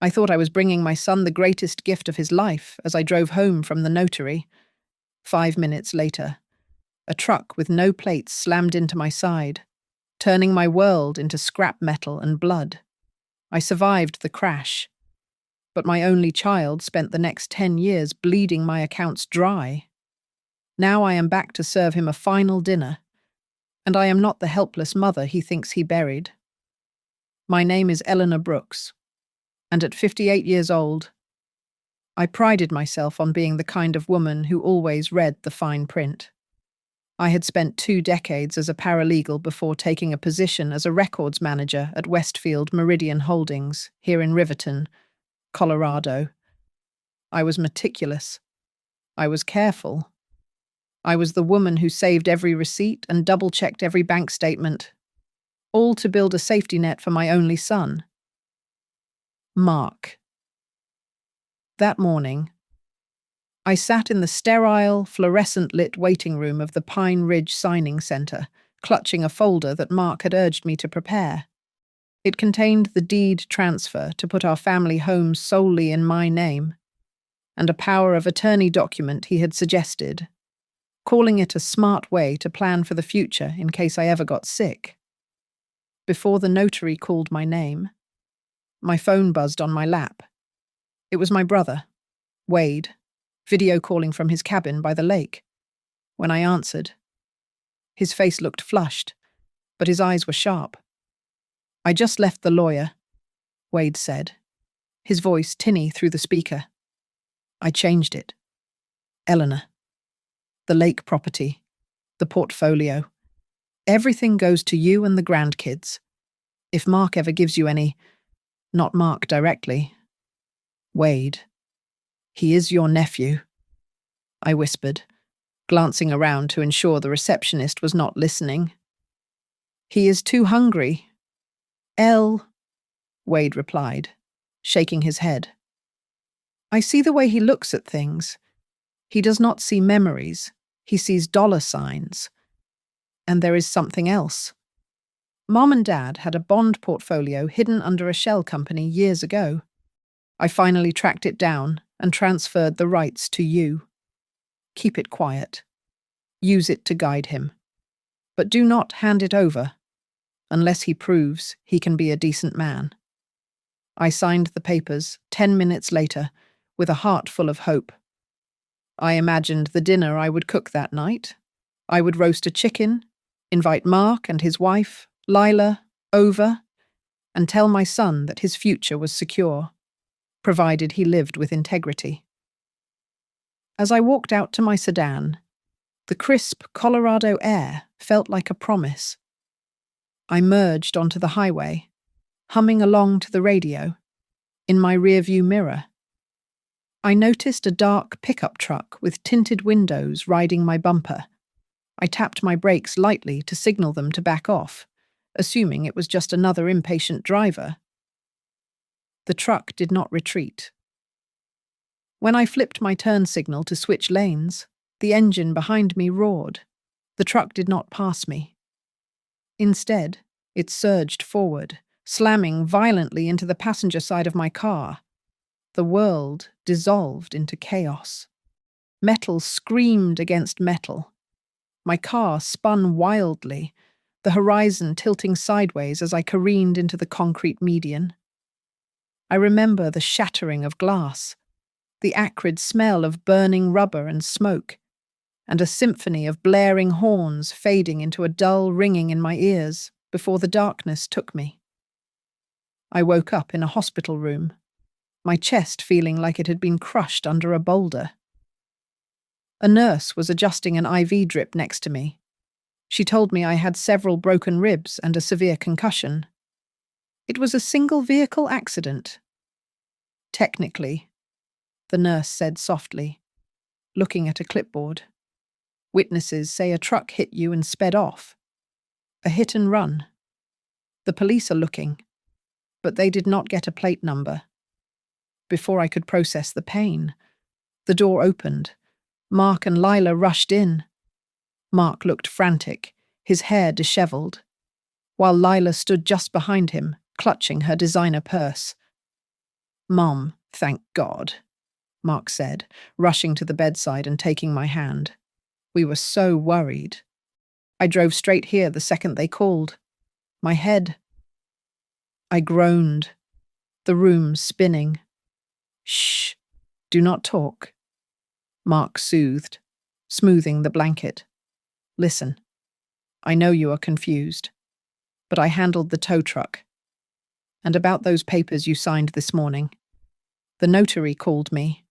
I thought I was bringing my son the greatest gift of his life as I drove home from the notary. 5 minutes later, a truck with no plates slammed into my side, turning my world into scrap metal and blood. I survived the crash, but my only child spent the next 10 years bleeding my accounts dry. Now I am back to serve him a final dinner, and I am not the helpless mother he thinks he buried. My name is Eleanor Brooks, and at 58 years old, I prided myself on being the kind of woman who always read the fine print. I had spent 2 decades as a paralegal before taking a position as a records manager at Westfield Meridian Holdings here in Riverton, Colorado. I was meticulous. I was careful. I was the woman who saved every receipt and double-checked every bank statement, all to build a safety net for my only son, Mark. That morning, I sat in the sterile, fluorescent-lit waiting room of the Pine Ridge Signing Center, clutching a folder that Mark had urged me to prepare. It contained the deed transfer to put our family home solely in my name, and a power of attorney document he had suggested, calling it a smart way to plan for the future in case I ever got sick. Before the notary called my name, my phone buzzed on my lap. It was my brother, Wade, video calling from his cabin by the lake. When I answered, his face looked flushed, but his eyes were sharp. "I just left the lawyer," Wade said, his voice tinny through the speaker. I changed it. "Eleanor. The lake property. The portfolio. Everything goes to you and the grandkids. If Mark ever gives you any, not Mark directly, Wade. He is your nephew," I whispered, glancing around to ensure the receptionist was not listening. "He is too hungry." Wade replied, shaking his head. "I see the way he looks at things. He does not see memories. He sees dollar signs. And there is something else. Mom and Dad had a bond portfolio hidden under a shell company years ago. I finally tracked it down and transferred the rights to you. Keep it quiet. Use it to guide him. But do not hand it over, unless he proves he can be a decent man." I signed the papers 10 minutes later with a heart full of hope. I imagined the dinner I would cook that night. I would roast a chicken, invite Mark and his wife, Lila, over, and tell my son that his future was secure, provided he lived with integrity. As I walked out to my sedan, the crisp Colorado air felt like a promise. I merged onto the highway, humming along to the radio. In my rearview mirror, I noticed a dark pickup truck with tinted windows riding my bumper. I tapped my brakes lightly to signal them to back off, assuming it was just another impatient driver. The truck did not retreat. When I flipped my turn signal to switch lanes, the engine behind me roared. The truck did not pass me. Instead, it surged forward, slamming violently into the passenger side of my car. The world dissolved into chaos. Metal screamed against metal. My car spun wildly, the horizon tilting sideways as I careened into the concrete median. I remember the shattering of glass, the acrid smell of burning rubber and smoke, and a symphony of blaring horns fading into a dull ringing in my ears before the darkness took me. I woke up in a hospital room, my chest feeling like it had been crushed under a boulder. A nurse was adjusting an IV drip next to me. She told me I had several broken ribs and a severe concussion. It was a single-vehicle accident. "Technically," the nurse said softly, looking at a clipboard. "Witnesses say a truck hit you and sped off. A hit and run. The police are looking, but they did not get a plate number." Before I could process the pain, the door opened. Mark and Lila rushed in. Mark looked frantic, his hair disheveled, while Lila stood just behind him, clutching her designer purse. Mom, thank God, Mark said, rushing to the bedside and taking my hand. We were so worried. I drove straight here the second they called. My head. I groaned, the room spinning. Shh, do not talk. Mark soothed, smoothing the blanket. Listen, I know you are confused, but I handled the tow truck. And about those papers you signed this morning. The notary called me.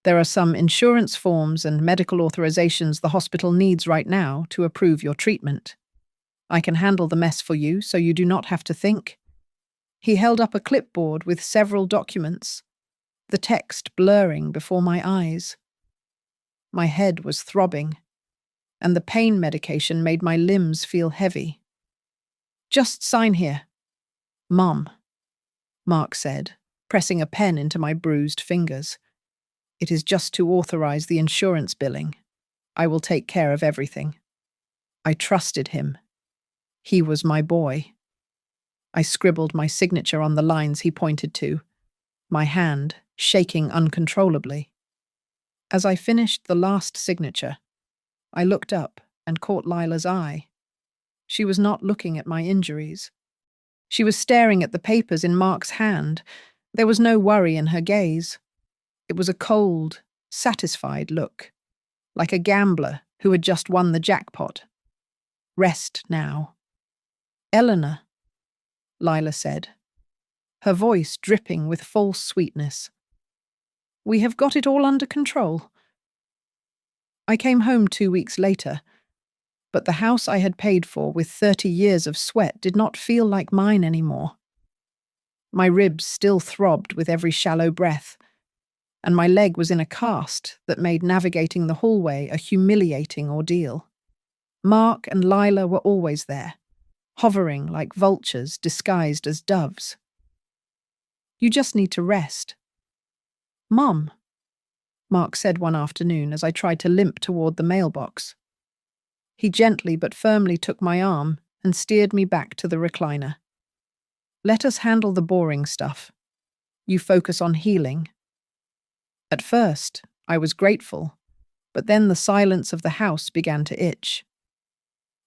There are some insurance forms and medical authorizations the hospital needs right now to approve your treatment. I can handle the mess for you so you do not have to think. He held up a clipboard with several documents, the text blurring before my eyes. My head was throbbing, and the pain medication made my limbs feel heavy. Just sign here. Mom, Mark said, pressing a pen into my bruised fingers. It is just to authorize the insurance billing. I will take care of everything. I trusted him. He was my boy. I scribbled my signature on the lines he pointed to, my hand shaking uncontrollably. As I finished the last signature, I looked up and caught Lila's eye. She was not looking at my injuries. She was staring at the papers in Mark's hand. There was no worry in her gaze. It was a cold, satisfied look, like a gambler who had just won the jackpot. Rest now. Eleanor, Lila said, her voice dripping with false sweetness. We have got it all under control. I came home 2 weeks later, but the house I had paid for with 30 years of sweat did not feel like mine anymore. My ribs still throbbed with every shallow breath, and my leg was in a cast that made navigating the hallway a humiliating ordeal. Mark and Lila were always there, hovering like vultures disguised as doves. You just need to rest. Mom, Mark said one afternoon as I tried to limp toward the mailbox. He gently but firmly took my arm and steered me back to the recliner. Let us handle the boring stuff. You focus on healing. At first, I was grateful, but then the silence of the house began to itch.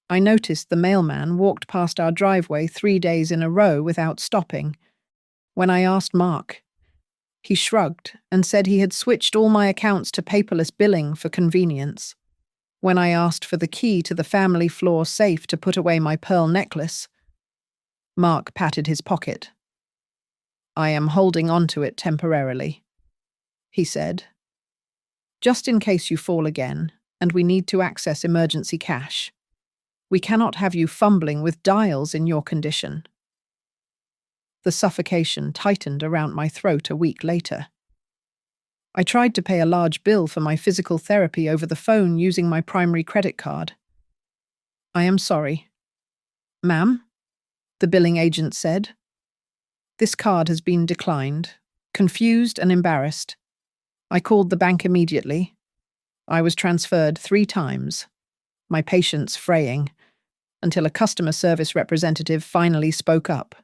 I noticed the mailman walked past our driveway 3 days in a row without stopping. When I asked Mark, he shrugged and said he had switched all my accounts to paperless billing for convenience. When I asked for the key to the family floor safe to put away my pearl necklace, Mark patted his pocket. I am holding on to it temporarily, he said. Just in case you fall again and we need to access emergency cash. We cannot have you fumbling with dials in your condition. The suffocation tightened around my throat a week later. I tried to pay a large bill for my physical therapy over the phone using my primary credit card. I am sorry. Ma'am? The billing agent said. This card has been declined. Confused and embarrassed, I called the bank immediately. I was transferred 3 times, my patience fraying, until a customer service representative finally spoke up.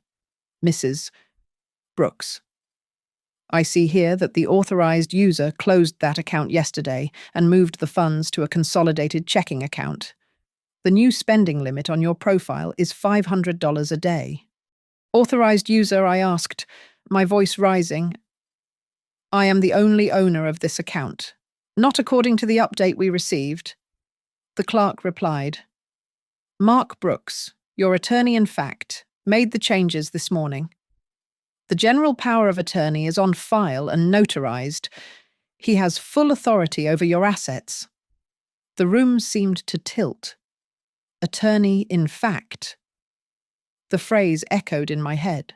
Mrs. Brooks. I see here that the authorized user closed that account yesterday and moved the funds to a consolidated checking account. The new spending limit on your profile is $500 a day. Authorized user, I asked, my voice rising. I am the only owner of this account. Not according to the update we received. The clerk replied, Mark Brooks, your attorney in fact, made the changes this morning. The general power of attorney is on file and notarized. He has full authority over your assets. The room seemed to tilt. Attorney in fact. The phrase echoed in my head,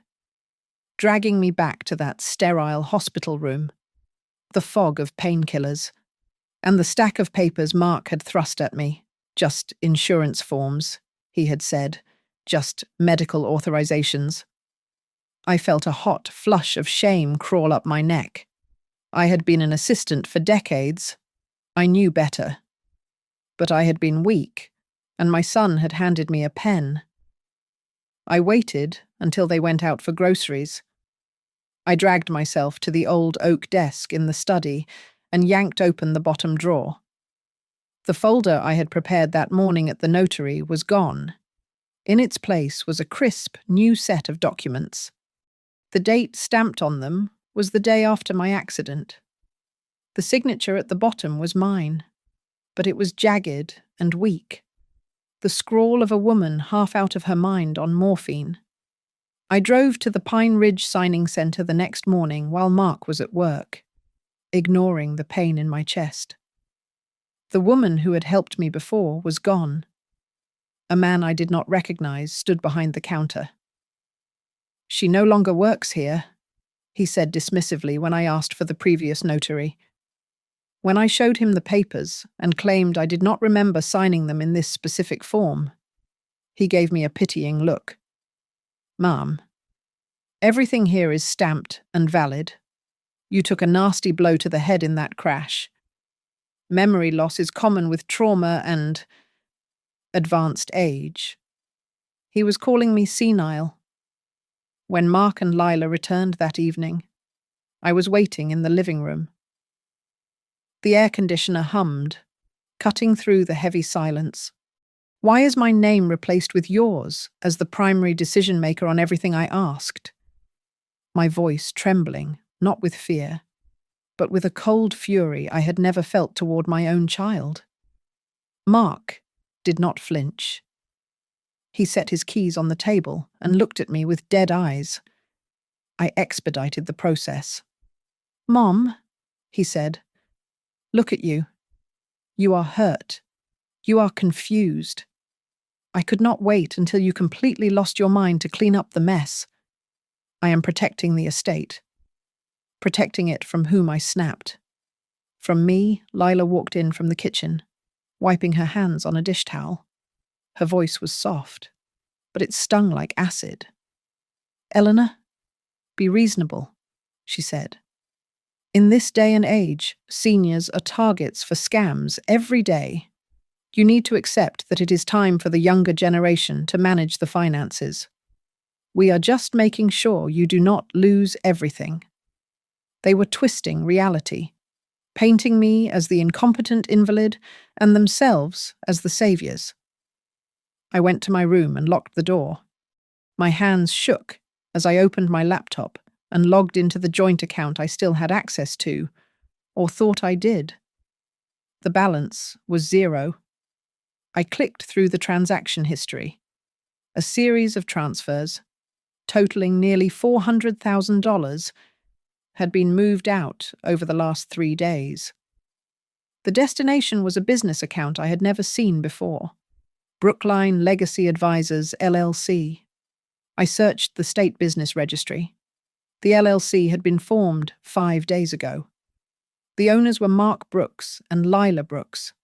dragging me back to that sterile hospital room, the fog of painkillers, and the stack of papers Mark had thrust at me. Just insurance forms, he had said, just medical authorizations. I felt a hot flush of shame crawl up my neck. I had been an assistant for decades. I knew better. But I had been weak, and my son had handed me a pen. I waited until they went out for groceries. I dragged myself to the old oak desk in the study and yanked open the bottom drawer. The folder I had prepared that morning at the notary was gone. In its place was a crisp, new set of documents. The date stamped on them was the day after my accident. The signature at the bottom was mine, but it was jagged and weak, the scrawl of a woman half out of her mind on morphine. I drove to the Pine Ridge Signing Center the next morning while Mark was at work, ignoring the pain in my chest. The woman who had helped me before was gone. A man I did not recognize stood behind the counter. "She no longer works here," he said dismissively when I asked for the previous notary. When I showed him the papers and claimed I did not remember signing them in this specific form, he gave me a pitying look. "Ma'am, everything here is stamped and valid. You took a nasty blow to the head in that crash. Memory loss is common with trauma and advanced age." He was calling me senile. When Mark and Lila returned that evening, I was waiting in the living room. The air conditioner hummed, cutting through the heavy silence. Why is my name replaced with yours as the primary decision-maker on everything I asked? My voice trembling, not with fear, but with a cold fury I had never felt toward my own child. Mark did not flinch. He set his keys on the table and looked at me with dead eyes. I expedited the process. "Mom," he said, "look at you. You are hurt. You are confused. I could not wait until you completely lost your mind to clean up the mess. I am protecting the estate. Protecting it from whom I snapped." From me, Lila walked in from the kitchen, wiping her hands on a dish towel. Her voice was soft, but it stung like acid. "Eleanor, be reasonable," she said. "In this day and age, seniors are targets for scams every day. You need to accept that it is time for the younger generation to manage the finances. We are just making sure you do not lose everything." They were twisting reality, painting me as the incompetent invalid and themselves as the saviors. I went to my room and locked the door. My hands shook as I opened my laptop and logged into the joint account I still had access to, or thought I did. The balance was 0. I clicked through the transaction history. A series of transfers, totaling nearly $400,000, had been moved out over the last 3 days. The destination was a business account I had never seen before. Brookline Legacy Advisors, LLC. I searched the state business registry. The LLC had been formed 5 days ago. The owners were Mark Brooks and Lila Brooks.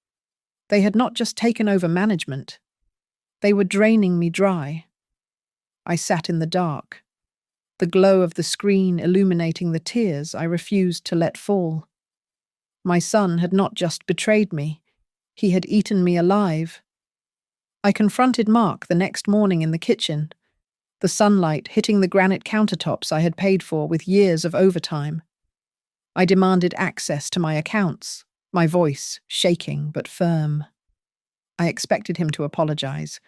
They had not just taken over management. They were draining me dry. I sat in the dark, the glow of the screen illuminating the tears I refused to let fall. My son had not just betrayed me, he had eaten me alive. I confronted Mark the next morning in the kitchen, the sunlight hitting the granite countertops I had paid for with years of overtime. I demanded access to my accounts, my voice shaking but firm. I expected him to apologize,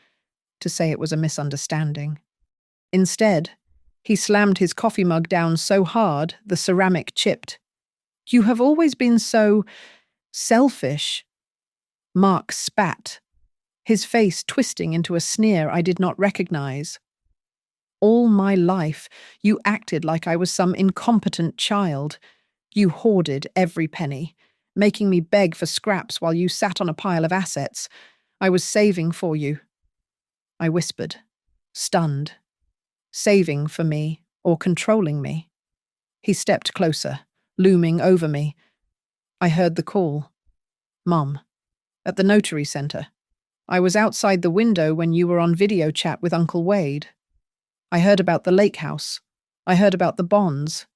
to say it was a misunderstanding. Instead, he slammed his coffee mug down so hard the ceramic chipped. "You have always been so selfish." Mark spat, his face twisting into a sneer I did not recognize. "All my life, you acted like I was some incompetent child. You hoarded every penny, making me beg for scraps while you sat on a pile of assets I was saving for you." I whispered, stunned. Saving for me or controlling me? He stepped closer, looming over me. I heard the call. "Mom, at the notary center. I was outside the window when you were on video chat with Uncle Wade. I heard about the lake house. I heard about the bonds.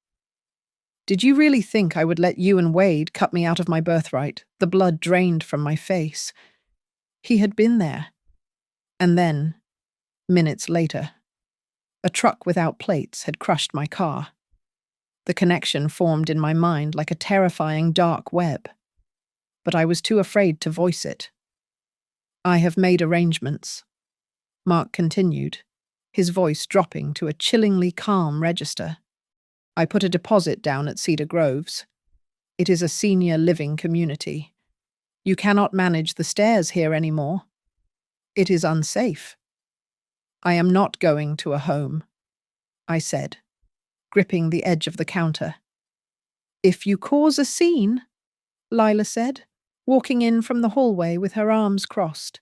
Did you really think I would let you and Wade cut me out of my birthright, the blood drained from my face?" He had been there. And then, minutes later, a truck without plates had crushed my car. The connection formed in my mind like a terrifying dark web, but I was too afraid to voice it. "I have made arrangements," Mark continued, his voice dropping to a chillingly calm register. "I put a deposit down at Cedar Groves. It is a senior living community. You cannot manage the stairs here anymore. It is unsafe." "I am not going to a home," I said, gripping the edge of the counter. "If you cause a scene," Lila said, walking in from the hallway with her arms crossed,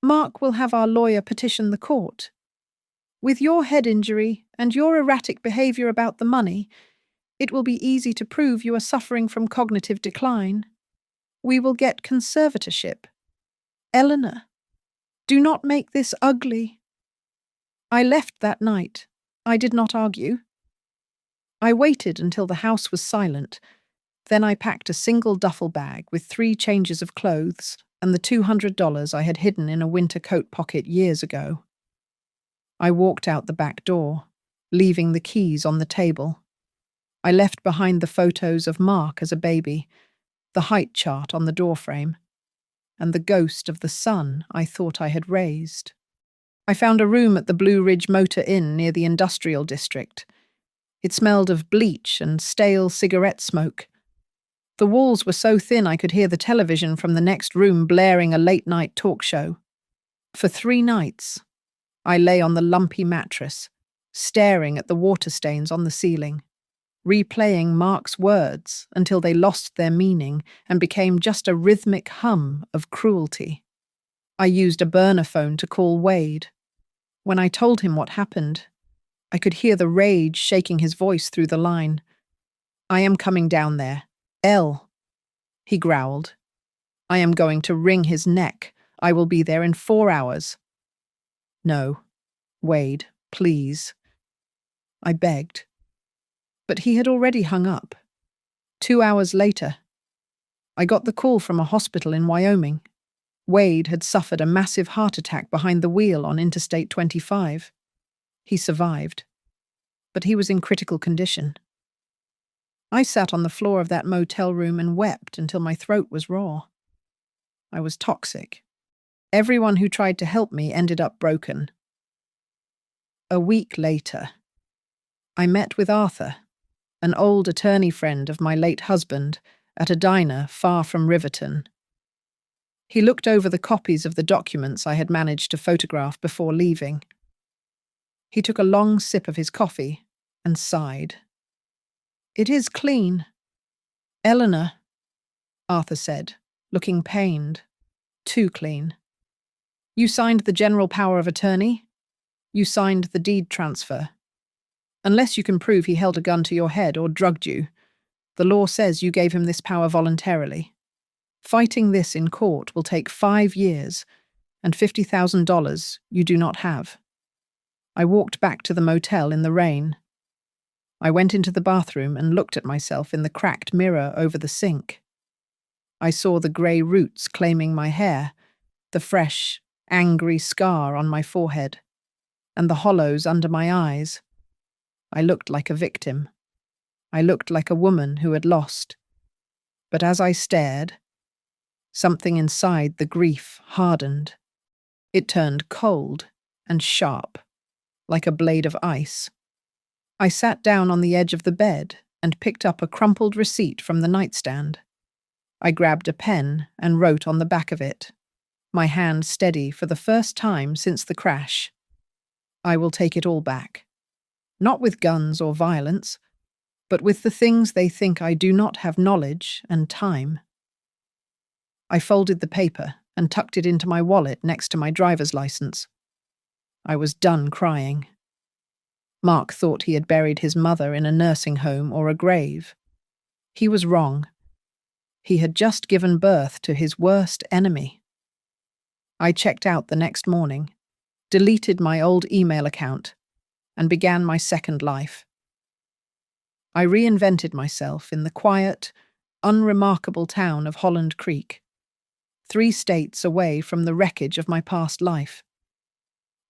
"Mark will have our lawyer petition the court. With your head injury and your erratic behavior about the money, it will be easy to prove you are suffering from cognitive decline. We will get conservatorship. Eleanor, do not make this ugly." I left that night. I did not argue. I waited until the house was silent. Then I packed a single duffel bag with 3 changes of clothes and the $200 I had hidden in a winter coat pocket years ago. I walked out the back door, leaving the keys on the table. I left behind the photos of Mark as a baby, the height chart on the doorframe, and the ghost of the son I thought I had raised. I found a room at the Blue Ridge Motor Inn near the industrial district. It smelled of bleach and stale cigarette smoke. The walls were so thin I could hear the television from the next room blaring a late-night talk show. For 3 nights, I lay on the lumpy mattress, staring at the water stains on the ceiling, replaying Mark's words until they lost their meaning and became just a rhythmic hum of cruelty. I used a burner phone to call Wade. When I told him what happened, I could hear the rage shaking his voice through the line. "I am coming down there. He growled. "I am going to wring his neck. I will be there in 4 hours. "No, Wade, please," I begged. But he had already hung up. 2 hours later, I got the call from a hospital in Wyoming. Wade had suffered a massive heart attack behind the wheel on Interstate 25. He survived, but he was in critical condition. I sat on the floor of that motel room and wept until my throat was raw. I was toxic. Everyone who tried to help me ended up broken. A week later, I met with Arthur, an old attorney friend of my late husband, at a diner far from Riverton. He looked over the copies of the documents I had managed to photograph before leaving. He took a long sip of his coffee and sighed. "It is clean." "Eleanor," Arthur said, looking pained. "Too clean. You signed the general power of attorney. You signed the deed transfer. Unless you can prove he held a gun to your head or drugged you, the law says you gave him this power voluntarily. Fighting this in court will take 5 years and $50,000 you do not have." I walked back to the motel in the rain. I went into the bathroom and looked at myself in the cracked mirror over the sink. I saw the grey roots claiming my hair, the fresh, angry scar on my forehead, and the hollows under my eyes. I looked like a victim. I looked like a woman who had lost. But as I stared, something inside the grief hardened. It turned cold and sharp, like a blade of ice. I sat down on the edge of the bed and picked up a crumpled receipt from the nightstand. I grabbed a pen and wrote on the back of it, my hand steady for the first time since the crash. "I will take it all back. Not with guns or violence, but with the things they think I do not have knowledge and time." I folded the paper and tucked it into my wallet next to my driver's license. I was done crying. Mark thought he had buried his mother in a nursing home or a grave. He was wrong. He had just given birth to his worst enemy. I checked out the next morning, deleted my old email account, and began my second life. I reinvented myself in the quiet, unremarkable town of Holland Creek, 3 states away from the wreckage of my past life.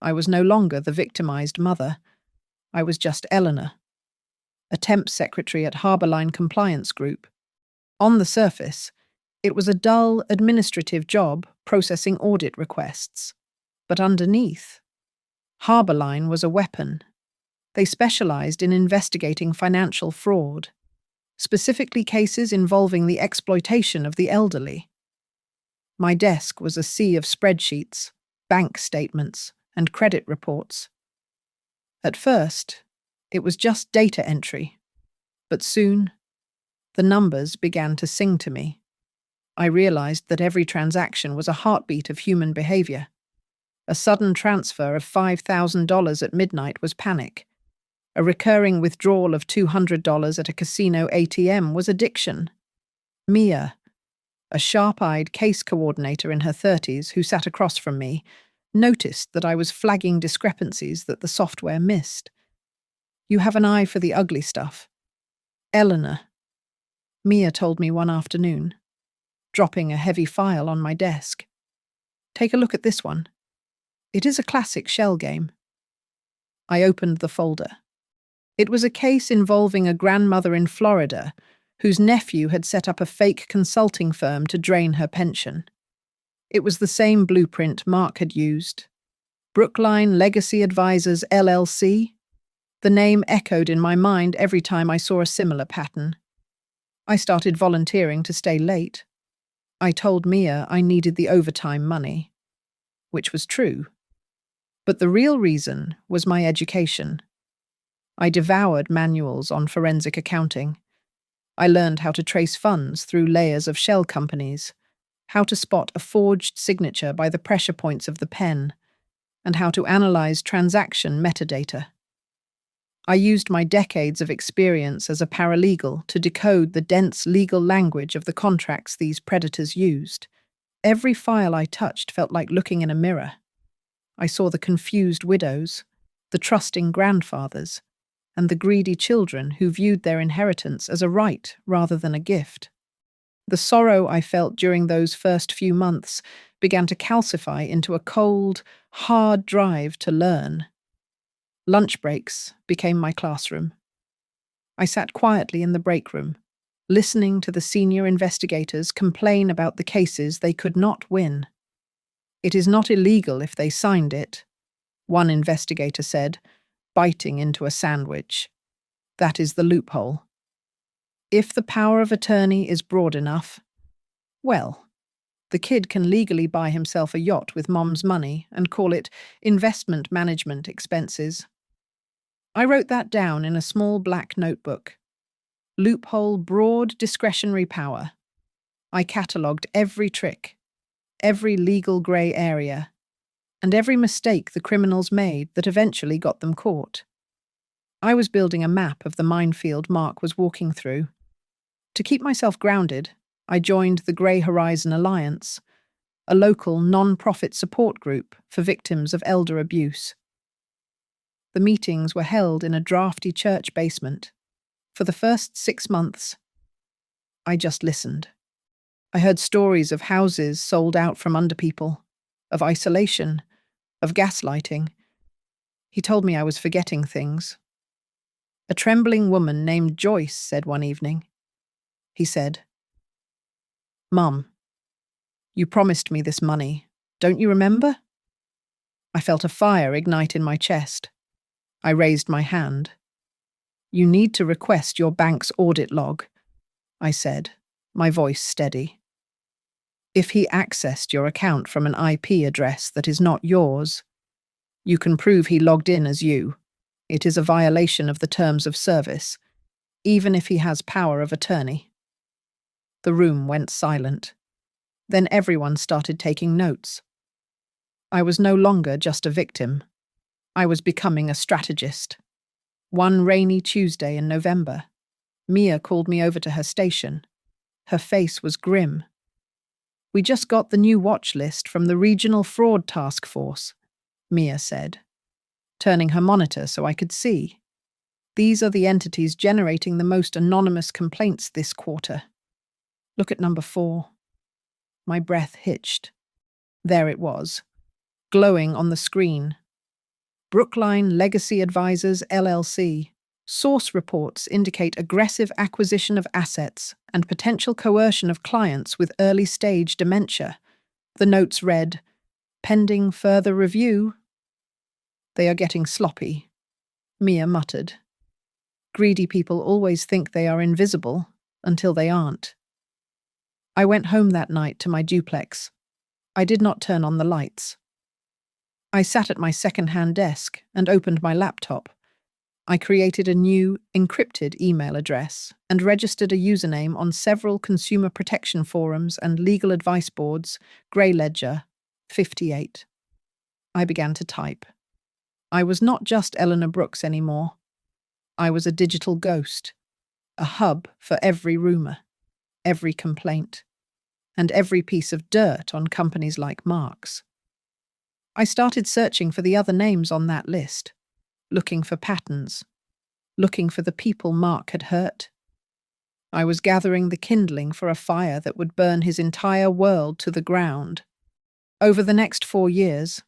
I was no longer the victimized mother. I was just Eleanor, a temp secretary at Harborline Compliance Group. On the surface, it was a dull, administrative job processing audit requests. But underneath, Harborline was a weapon. They specialized in investigating financial fraud, specifically cases involving the exploitation of the elderly. My desk was a sea of spreadsheets, bank statements, and credit reports. At first, it was just data entry, but soon, the numbers began to sing to me. I realized that every transaction was a heartbeat of human behavior. A sudden transfer of $5,000 at midnight was panic. A recurring withdrawal of $200 at a casino ATM was addiction. Mia, a sharp-eyed case coordinator in her 30s who sat across from me, noticed that I was flagging discrepancies that the software missed. "You have an eye for the ugly stuff." "Eleanor," Mia told me one afternoon, dropping a heavy file on my desk. "Take a look at this one. It is a classic shell game." I opened the folder. It was a case involving a grandmother in Florida whose nephew had set up a fake consulting firm to drain her pension. It was the same blueprint Mark had used. Brookline Legacy Advisors, LLC. The name echoed in my mind every time I saw a similar pattern. I started volunteering to stay late. I told Mia I needed the overtime money, which was true. But the real reason was my education. I devoured manuals on forensic accounting. I learned how to trace funds through layers of shell companies, how to spot a forged signature by the pressure points of the pen, and how to analyze transaction metadata. I used my decades of experience as a paralegal to decode the dense legal language of the contracts these predators used. Every file I touched felt like looking in a mirror. I saw the confused widows, the trusting grandfathers, and the greedy children who viewed their inheritance as a right rather than a gift. The sorrow I felt during those first few months began to calcify into a cold, hard drive to learn. Lunch breaks became my classroom. I sat quietly in the break room, listening to the senior investigators complain about the cases they could not win. "It is not illegal if they signed it," one investigator said, biting into a sandwich. "That is the loophole. If the power of attorney is broad enough, well, the kid can legally buy himself a yacht with mom's money and call it investment management expenses." I wrote that down in a small black notebook. Loophole, broad discretionary power. I catalogued every trick, every legal grey area, and every mistake the criminals made that eventually got them caught. I was building a map of the minefield Mark was walking through. To keep myself grounded, I joined the Grey Horizon Alliance, a local non-profit support group for victims of elder abuse. The meetings were held in a drafty church basement. For the first 6 months, I just listened. I heard stories of houses sold out from under people, of isolation, of gaslighting. He told me I was forgetting things. A trembling woman named Joyce said one evening. He said, "Mum, you promised me this money. Don't you remember?" I felt a fire ignite in my chest. I raised my hand. "You need to request your bank's audit log," I said, my voice steady. "If he accessed your account from an IP address that is not yours, you can prove he logged in as you. It is a violation of the terms of service, even if he has power of attorney." The room went silent. Then everyone started taking notes. I was no longer just a victim. I was becoming a strategist. One rainy Tuesday in November, Mia called me over to her station. Her face was grim. "We just got the new watch list from the Regional Fraud Task Force," Mia said, turning her monitor so I could see. "These are the entities generating the most anonymous complaints this quarter. Look at number 4. My breath hitched. There it was, glowing on the screen. Brookline Legacy Advisors, LLC, Source reports indicate aggressive acquisition of assets and potential coercion of clients with early-stage dementia. The notes read, "Pending further review." "They are getting sloppy," Mia muttered. "Greedy people always think they are invisible until they aren't." I went home that night to my duplex. I did not turn on the lights. I sat at my second-hand desk and opened my laptop. I created a new, encrypted email address and registered a username on several consumer protection forums and legal advice boards, Grey Ledger, 58. I began to type. I was not just Eleanor Brooks anymore. I was a digital ghost, a hub for every rumor, every complaint, and every piece of dirt on companies like Mark's. I started searching for the other names on that list, looking for patterns, looking for the people Mark had hurt. I was gathering the kindling for a fire that would burn his entire world to the ground. Over the next 4 years,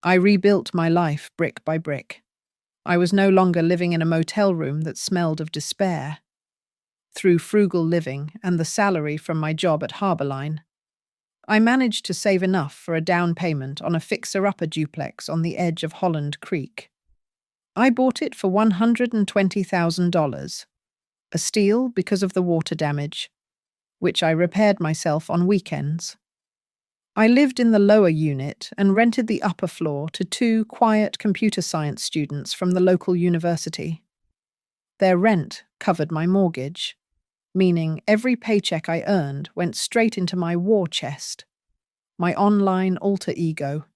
I rebuilt my life brick by brick. I was no longer living in a motel room that smelled of despair. Through frugal living and the salary from my job at Harborline, I managed to save enough for a down payment on a fixer-upper duplex on the edge of Holland Creek. I bought it for $120,000, a steal because of the water damage, which I repaired myself on weekends. I lived in the lower unit and rented the upper floor to 2 quiet computer science students from the local university. Their rent covered my mortgage, meaning every paycheck I earned went straight into my war chest, my online alter ego.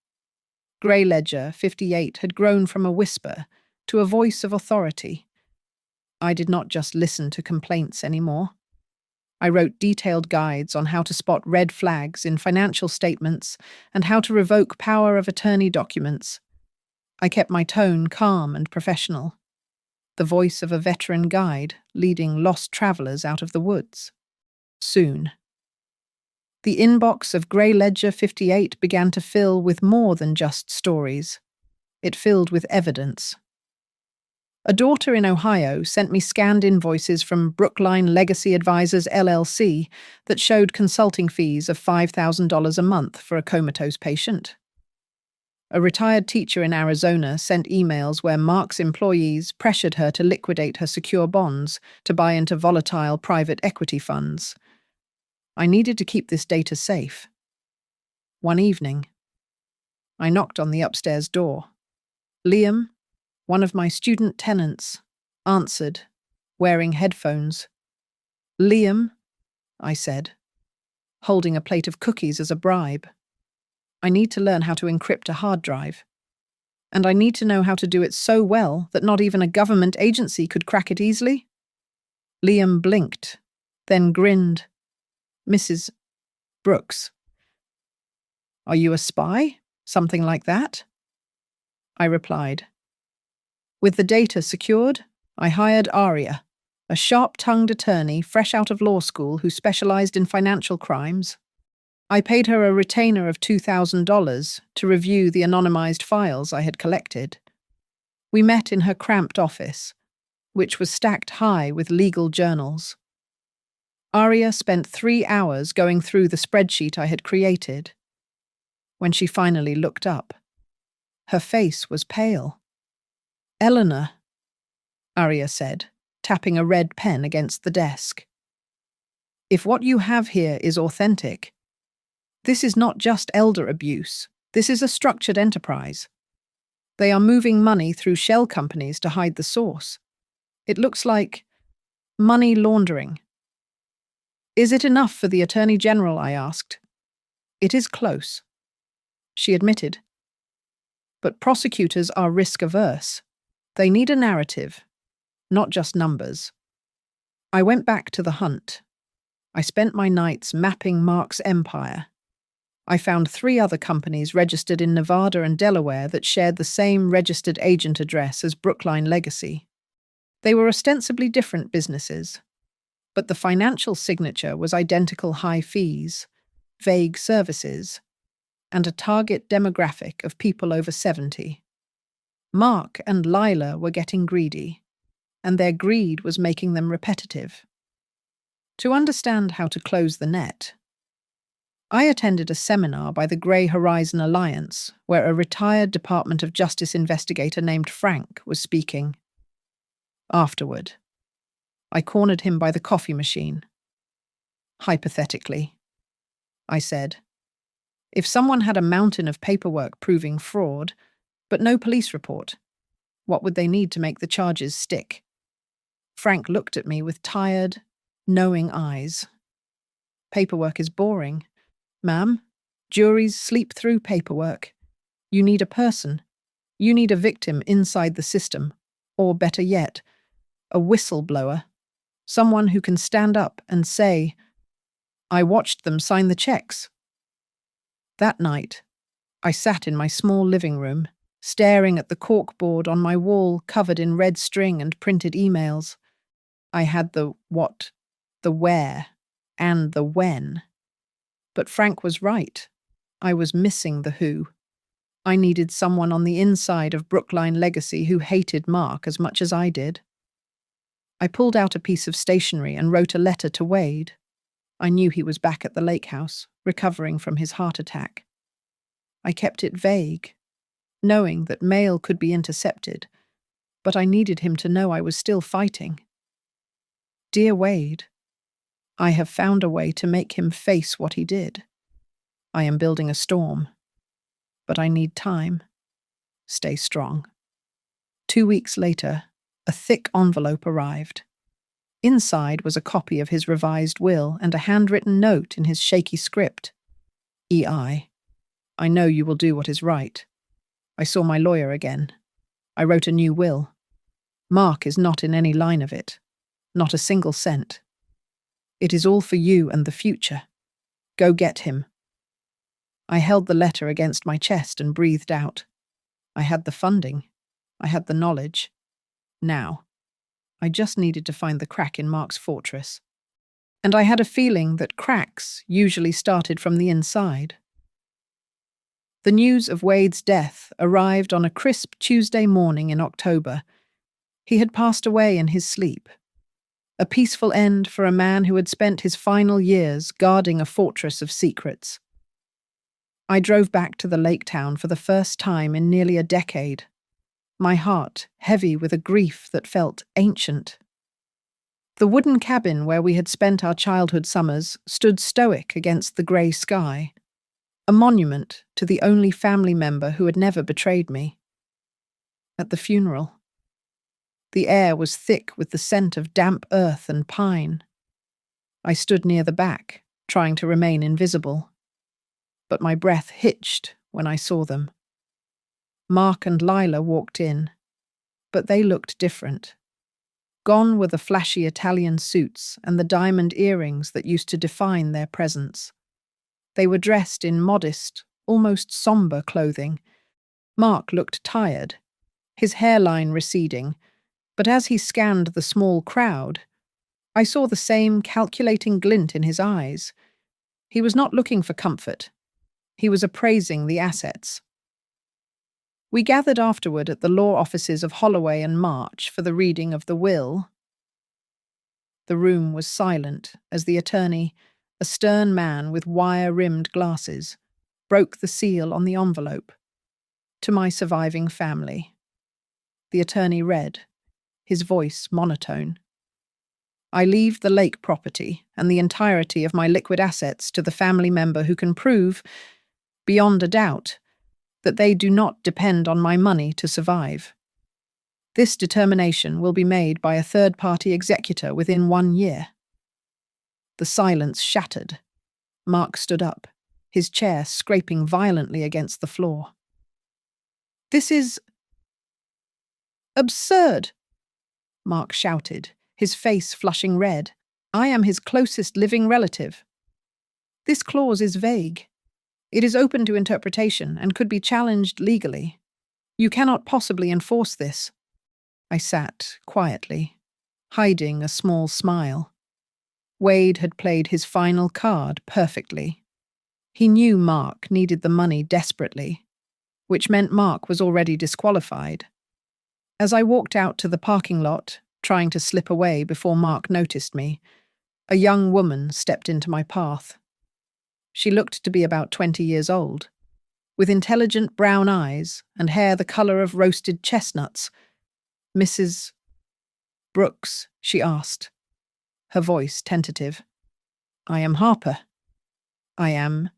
Grey Ledger 58 had grown from a whisper to a voice of authority. I did not just listen to complaints anymore. I wrote detailed guides on how to spot red flags in financial statements and how to revoke power of attorney documents. I kept my tone calm and professional, the voice of a veteran guide leading lost travelers out of the woods. Soon, the inbox of Grey Ledger 58 began to fill with more than just stories. It filled with evidence. A daughter in Ohio sent me scanned invoices from Brookline Legacy Advisors LLC that showed consulting fees of $5,000 a month for a comatose patient. A retired teacher in Arizona sent emails where Mark's employees pressured her to liquidate her secure bonds to buy into volatile private equity funds. I needed to keep this data safe. One evening, I knocked on the upstairs door. Liam, one of my student tenants, answered, wearing headphones. "Liam," I said, holding a plate of cookies as a bribe. "I need to learn how to encrypt a hard drive. And I need to know how to do it so well that not even a government agency could crack it easily." Liam blinked, then grinned. "Mrs. Brooks. Are you a spy? Something like that?" I replied. With the data secured, I hired Aria, a sharp-tongued attorney fresh out of law school who specialized in financial crimes. I paid her a retainer of $2,000 to review the anonymized files I had collected. We met in her cramped office, which was stacked high with legal journals. Aria spent 3 hours going through the spreadsheet I had created. When she finally looked up, her face was pale. "Eleanor," Aria said, tapping a red pen against the desk. "If what you have here is authentic, this is not just elder abuse. This is a structured enterprise. They are moving money through shell companies to hide the source. It looks like money laundering." "Is it enough for the Attorney General?" I asked. "It is close," she admitted. "But prosecutors are risk-averse. They need a narrative, not just numbers." I went back to the hunt. I spent my nights mapping Mark's empire. I found 3 other companies registered in Nevada and Delaware that shared the same registered agent address as Brookline Legacy. They were ostensibly different businesses, but the financial signature was identical: high fees, vague services, and a target demographic of people over 70. Mark and Lila were getting greedy. and their greed was making them repetitive. To understand how to close the net, I attended a seminar by the Grey Horizon Alliance, where a retired Department of Justice investigator named Frank was speaking. Afterward, I cornered him by the coffee machine. Hypothetically, I said, if someone had a mountain of paperwork proving fraud, but no police report, what would they need to make the charges stick? Frank looked at me with tired, knowing eyes. Paperwork is boring. Ma'am, juries sleep through paperwork. You need a person. You need a victim inside the system, or better yet, a whistleblower, someone who can stand up and say, I watched them sign the checks. That night, I sat in my small living room, staring at the corkboard on my wall covered in red string and printed emails. I had the what, the where, and the when. But Frank was right. I was missing the who. I needed someone on the inside of Brookline Legacy who hated Mark as much as I did. I pulled out a piece of stationery and wrote a letter to Wade. I knew he was back at the lake house, recovering from his heart attack. I kept it vague, knowing that mail could be intercepted, but I needed him to know I was still fighting. Dear Wade, I have found a way to make him face what he did. I am building a storm, but I need time. Stay strong. 2 weeks later, a thick envelope arrived. Inside was a copy of his revised will and a handwritten note in his shaky script. E.I. I know you will do what is right. I saw my lawyer again. I wrote a new will. Mark is not in any line of it. Not a single cent. It is all for you and the future. Go get him. I held the letter against my chest and breathed out. I had the funding. I had the knowledge. Now, I just needed to find the crack in Mark's fortress. And I had a feeling that cracks usually started from the inside. The news of Wade's death arrived on a crisp Tuesday morning in October. He had passed away in his sleep. A peaceful end for a man who had spent his final years guarding a fortress of secrets. I drove back to the lake town for the first time in nearly a decade, my heart heavy with a grief that felt ancient. The wooden cabin where we had spent our childhood summers stood stoic against the grey sky, a monument to the only family member who had never betrayed me. At the funeral, the air was thick with the scent of damp earth and pine. I stood near the back, trying to remain invisible. But my breath hitched when I saw them. Mark and Lila walked in, but they looked different. Gone were the flashy Italian suits and the diamond earrings that used to define their presence. They were dressed in modest, almost somber clothing. Mark looked tired, his hairline receding, but as he scanned the small crowd, I saw the same calculating glint in his eyes. He was not looking for comfort. He was appraising the assets. We gathered afterward at the law offices of Holloway and March for the reading of the will. The room was silent as the attorney, a stern man with wire-rimmed glasses, broke the seal on the envelope. To my surviving family. The attorney read, his voice monotone. I leave the lake property and the entirety of my liquid assets to the family member who can prove, beyond a doubt, that they do not depend on my money to survive. This determination will be made by a third-party executor within 1 year. The silence shattered. Mark stood up, his chair scraping violently against the floor. This is absurd, Mark shouted, his face flushing red. I am his closest living relative. This clause is vague. It is open to interpretation and could be challenged legally. You cannot possibly enforce this. I sat quietly, hiding a small smile. Wade had played his final card perfectly. He knew Mark needed the money desperately, which meant Mark was already disqualified. As I walked out to the parking lot, trying to slip away before Mark noticed me. A young woman stepped into my path. She looked to be about 20 years old, with intelligent brown eyes and hair the colour of roasted chestnuts. "Mrs. Brooks?" she asked, her voice tentative. "I am Harper. I am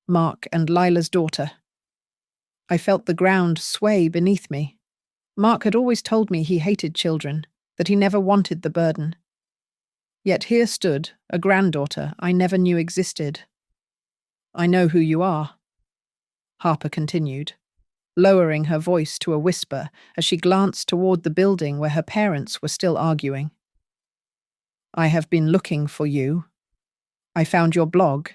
Mark and Lila's daughter." I felt the ground sway beneath me. Mark had always told me he hated children, that he never wanted the burden. Yet here stood a granddaughter I never knew existed. "I know who you are," Harper continued, lowering her voice to a whisper as she glanced toward the building where her parents were still arguing. "I have been looking for you. I found your blog.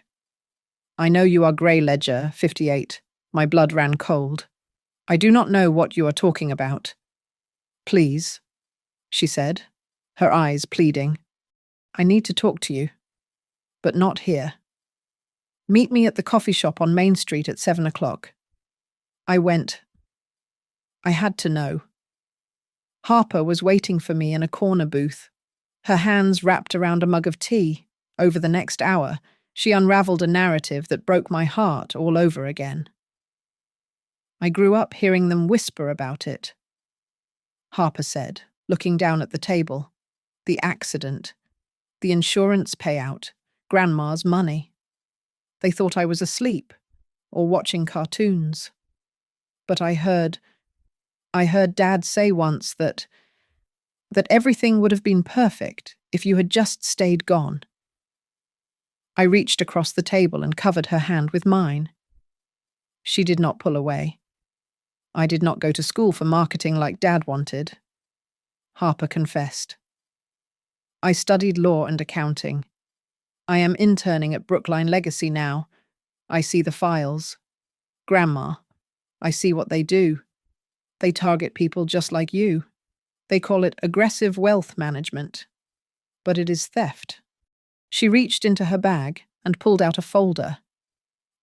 I know you are Grey Ledger 58. My blood ran cold. I do not know what you are talking about." "Please," she said, her eyes pleading. "I need to talk to you, but not here. Meet me at the coffee shop on Main Street at 7 o'clock. I went. I had to know. Harper was waiting for me in a corner booth, her hands wrapped around a mug of tea. Over the next hour, she unraveled a narrative that broke my heart all over again. "I grew up hearing them whisper about it," Harper said, looking down at the table. "The accident, the insurance payout, Grandma's money. They thought I was asleep or watching cartoons. But I heard Dad say once that everything would have been perfect if you had just stayed gone." I reached across the table and covered her hand with mine. She did not pull away. "I did not go to school for marketing like Dad wanted," Harper confessed. "I studied law and accounting. I am interning at Brookline Legacy now. I see the files. Grandma, I see what they do. They target people just like you. They call it aggressive wealth management. But it is theft." She reached into her bag and pulled out a folder.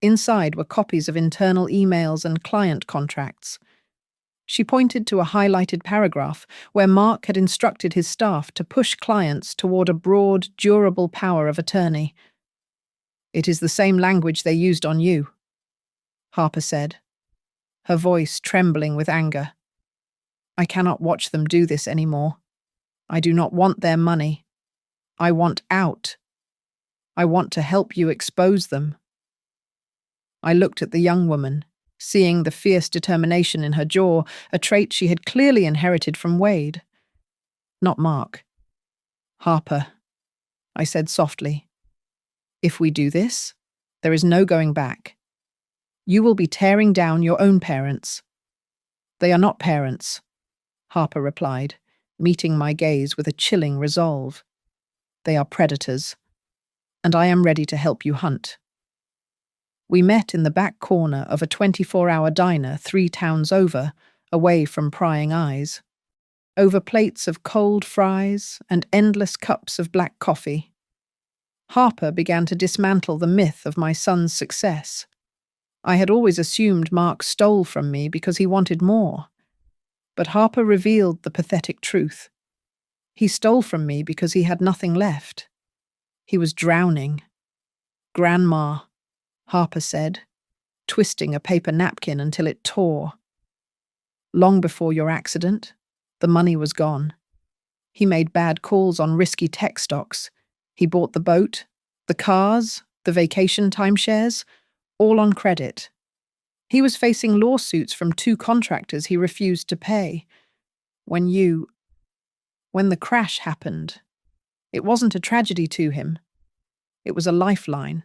Inside were copies of internal emails and client contracts. She pointed to a highlighted paragraph where Mark had instructed his staff to push clients toward a broad, durable power of attorney. "It is the same language they used on you," Harper said, her voice trembling with anger. "I cannot watch them do this anymore. I do not want their money. I want out. I want to help you expose them." I looked at the young woman, seeing the fierce determination in her jaw, a trait she had clearly inherited from Wade. "Not Mark. Harper," I said softly. "If we do this, there is no going back. You will be tearing down your own parents." "They are not parents," Harper replied, meeting my gaze with a chilling resolve. "They are predators, and I am ready to help you hunt." We met in the back corner of a 24-hour diner 3 towns over, away from prying eyes. Over plates of cold fries and endless cups of black coffee. Harper began to dismantle the myth of my son's success. I had always assumed Mark stole from me because he wanted more. But Harper revealed the pathetic truth. He stole from me because he had nothing left. He was drowning. "Grandma," Harper said, twisting a paper napkin until it tore. "Long before your accident, the money was gone. He made bad calls on risky tech stocks. He bought the boat, the cars, the vacation timeshares, all on credit. He was facing lawsuits from 2 contractors he refused to pay. When the crash happened, it wasn't a tragedy to him. It was a lifeline."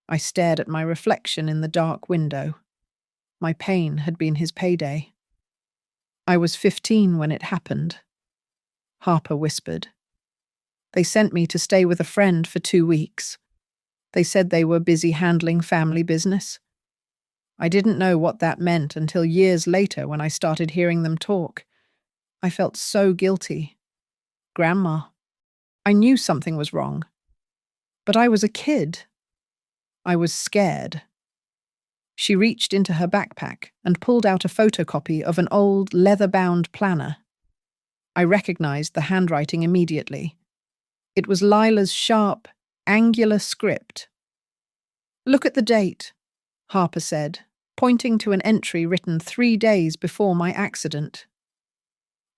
I stared at my reflection in the dark window. My pain had been his payday. "I was 15 when it happened," Harper whispered. "They sent me to stay with a friend for 2 weeks. They said they were busy handling family business. I didn't know what that meant until years later when I started hearing them talk. I felt so guilty. Grandma, I knew something was wrong. But I was a kid. I was scared." She reached into her backpack and pulled out a photocopy of an old leather-bound planner. I recognized the handwriting immediately. It was Lila's sharp, angular script. "Look at the date," Harper said, pointing to an entry written 3 days before my accident.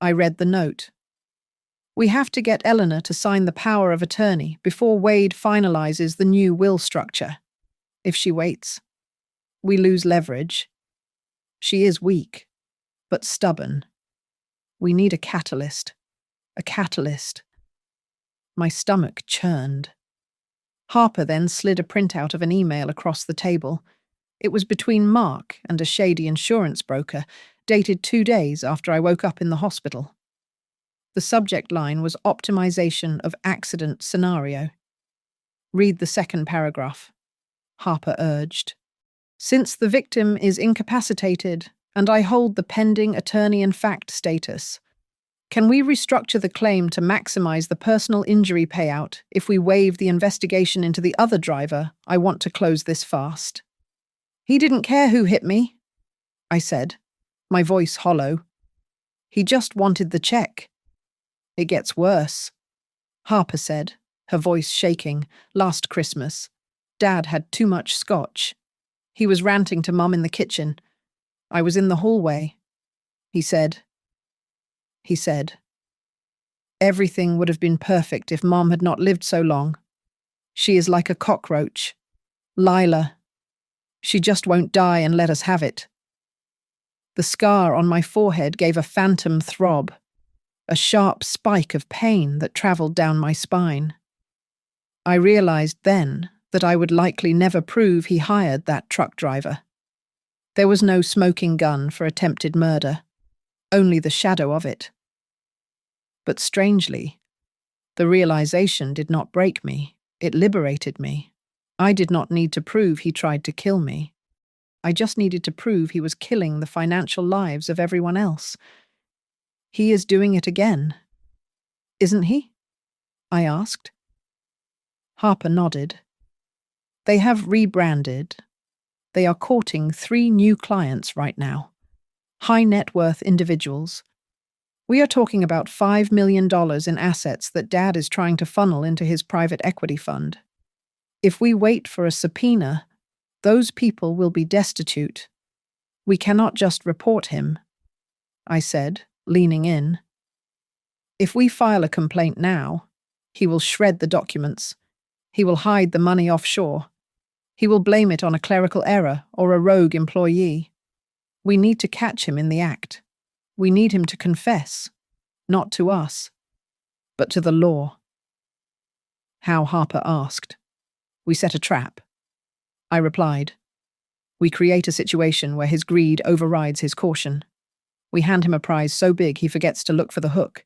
I read the note. "We have to get Eleanor to sign the power of attorney before Wade finalizes the new will structure. If she waits, we lose leverage. She is weak, but stubborn. We need a catalyst. A catalyst." My stomach churned. Harper then slid a printout of an email across the table. It was between Mark and a shady insurance broker, dated 2 days after I woke up in the hospital. The subject line was optimization of accident scenario. "Read the second paragraph," Harper urged. "Since the victim is incapacitated and I hold the pending attorney-in-fact status, can we restructure the claim to maximize the personal injury payout if we waive the investigation into the other driver? I want to close this fast." "He didn't care who hit me," I said, my voice hollow. "He just wanted the check." "It gets worse," Harper said, her voice shaking. "Last Christmas, Dad had too much scotch. He was ranting to Mum in the kitchen. I was in the hallway. He said, everything would have been perfect if Mom had not lived so long. She is like a cockroach. Lila. She just won't die and let us have it." The scar on my forehead gave a phantom throb, a sharp spike of pain that travelled down my spine. I realized then that I would likely never prove he hired that truck driver. There was no smoking gun for attempted murder, only the shadow of it. But strangely, the realization did not break me, it liberated me. I did not need to prove he tried to kill me. I just needed to prove he was killing the financial lives of everyone else. He is doing it again, isn't he? I asked. Harper nodded. They have rebranded. They are courting 3 new clients right now. High net worth individuals. We are talking about $5 million in assets that Dad is trying to funnel into his private equity fund. If we wait for a subpoena, those people will be destitute. We cannot just report him, I said, leaning in. If we file a complaint now, he will shred the documents. He will hide the money offshore. He will blame it on a clerical error or a rogue employee. We need to catch him in the act. We need him to confess, not to us, but to the law. How? Harper asked. We set a trap. I replied. We create a situation where his greed overrides his caution. We hand him a prize so big he forgets to look for the hook.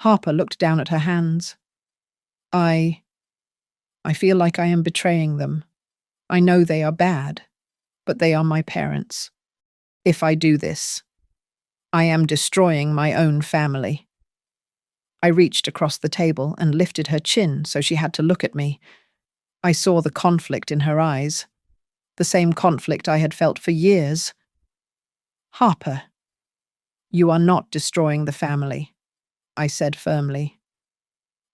Harper looked down at her hands. I feel like I am betraying them. I know they are bad, but they are my parents. If I do this, I am destroying my own family. I reached across the table and lifted her chin so she had to look at me. I saw the conflict in her eyes, the same conflict I had felt for years. Harper, you are not destroying the family, I said firmly.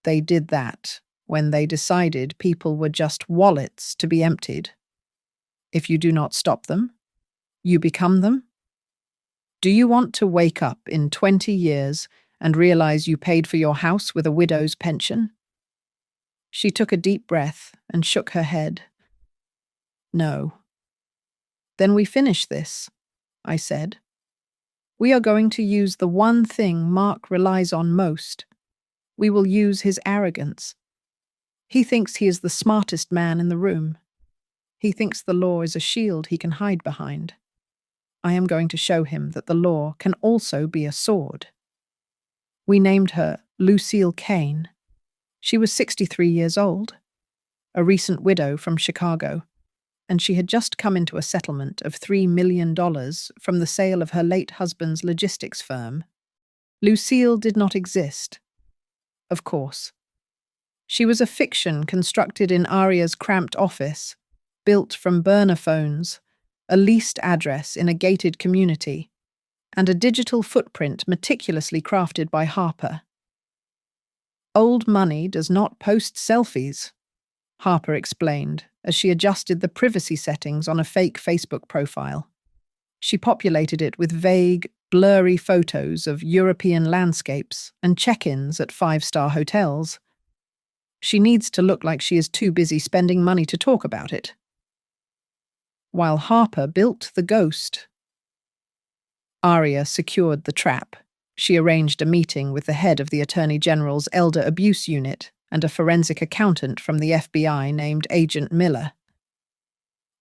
They did that when they decided people were just wallets to be emptied. If you do not stop them, you become them. Do you want to wake up in 20 years and realize you paid for your house with a widow's pension? She took a deep breath and shook her head. No. Then we finish this, I said. We are going to use the one thing Mark relies on most. We will use his arrogance. He thinks he is the smartest man in the room. He thinks the law is a shield he can hide behind. I am going to show him that the law can also be a sword. We named her Lucille Kane. She was 63 years old, a recent widow from Chicago, and she had just come into a settlement of $3 million from the sale of her late husband's logistics firm. Lucille did not exist. Of course. She was a fiction constructed in Aria's cramped office, built from burner phones, a leased address in a gated community, and a digital footprint meticulously crafted by Harper. "Old money does not post selfies," Harper explained as she adjusted the privacy settings on a fake Facebook profile. She populated it with vague, blurry photos of European landscapes and check-ins at five-star hotels. She needs to look like she is too busy spending money to talk about it. While Harper built the ghost, Aria secured the trap. She arranged a meeting with the head of the Attorney General's Elder Abuse Unit and a forensic accountant from the FBI named Agent Miller.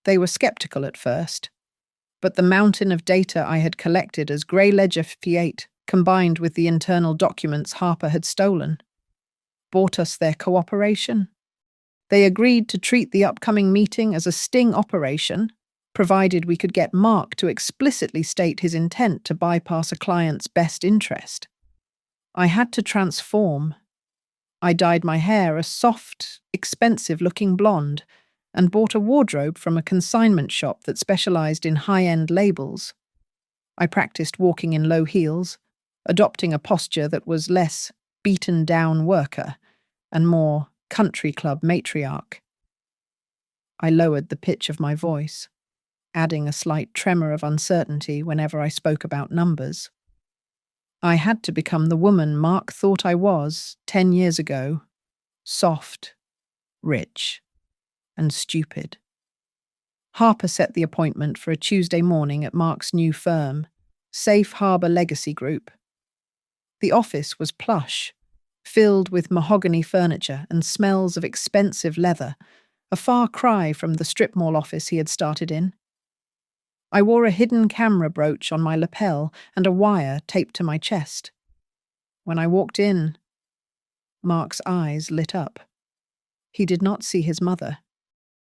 They were skeptical at first, but the mountain of data I had collected as Grey Ledger Fiat, combined with the internal documents Harper had stolen, bought us their cooperation. They agreed to treat the upcoming meeting as a sting operation, provided we could get Mark to explicitly state his intent to bypass a client's best interest. I had to transform. I dyed my hair a soft, expensive-looking blonde and bought a wardrobe from a consignment shop that specialized in high-end labels. I practiced walking in low heels, adopting a posture that was less beaten-down worker and more country club matriarch. I lowered the pitch of my voice, adding a slight tremor of uncertainty whenever I spoke about numbers. I had to become the woman Mark thought I was 10 years ago, soft, rich, and stupid. Harper set the appointment for a Tuesday morning at Mark's new firm, Safe Harbor Legacy Group. The office was plush, filled with mahogany furniture and smells of expensive leather, a far cry from the strip mall office he had started in. I wore a hidden camera brooch on my lapel and a wire taped to my chest. When I walked in, Mark's eyes lit up. He did not see his mother.